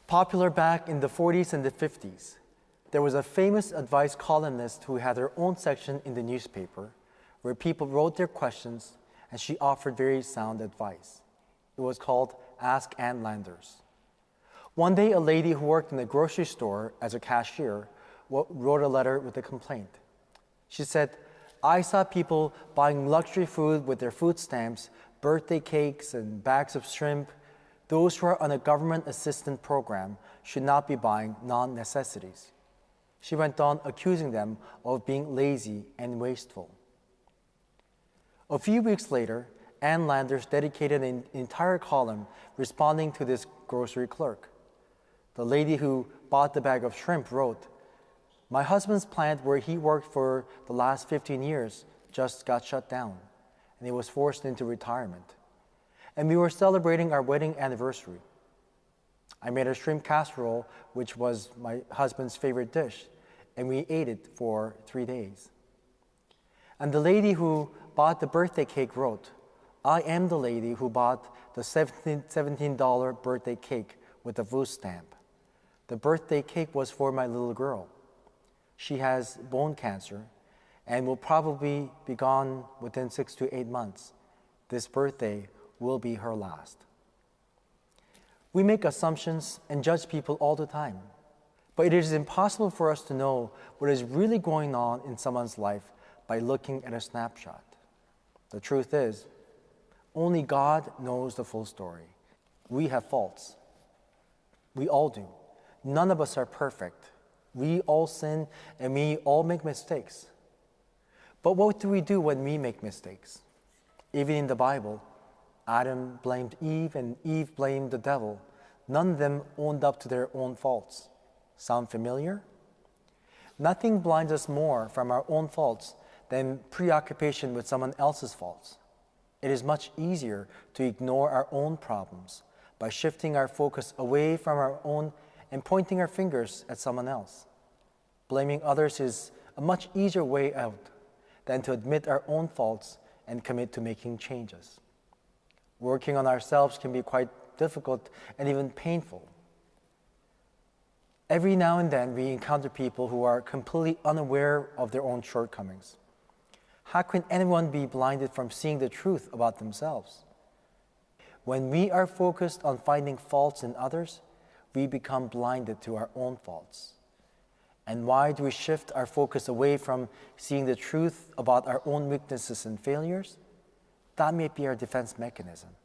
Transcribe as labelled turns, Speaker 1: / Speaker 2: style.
Speaker 1: Popular back in the 40s and the 50s, there was a famous advice columnist who had her own section in the newspaper where people wrote their questions and she offered very sound advice. It was called Ask Ann Landers. One day, a lady who worked in a grocery store as a cashier wrote a letter with a complaint. She said, "I saw people buying luxury food with their food stamps, birthday cakes, and bags of shrimp. Those who are on a government assistance program should not be buying non-necessities." She went on accusing them of being lazy and wasteful. A few weeks later, Ann Landers dedicated an entire column responding to this grocery clerk. The lady who bought the bag of shrimp wrote, "My husband's plant where he worked for the last 15 years just got shut down, and he was forced into retirement. And we were celebrating our wedding anniversary. I made a shrimp casserole, which was my husband's favorite dish, and we ate it for 3 days." And the lady who bought the birthday cake wrote, "I am the lady who bought the $17 birthday cake with a food stamp. The birthday cake was for my little girl. She has bone cancer and will probably be gone within 6 to 8 months. This birthday will be her last." We make assumptions and judge people all the time, but it is impossible for us to know what is really going on in someone's life by looking at a snapshot. The truth is, only God knows the full story. We have faults. We all do. None of us are perfect. We all sin and we all make mistakes. But what do we do when we make mistakes? Even in the Bible, Adam blamed Eve and Eve blamed the devil. None of them owned up to their own faults. Sound familiar? Nothing blinds us more from our own faults than preoccupation with someone else's faults. It is much easier to ignore our own problems by shifting our focus away from our own and pointing our fingers at someone else. Blaming others is a much easier way out than to admit our own faults and commit to making changes. Working on ourselves can be quite difficult and even painful. Every now and then we encounter people who are completely unaware of their own shortcomings. How can anyone be blinded from seeing the truth about themselves? When we are focused on finding faults in others, we become blinded to our own faults. And why do we shift our focus away from seeing the truth about our own weaknesses and failures? That may be our defense mechanism.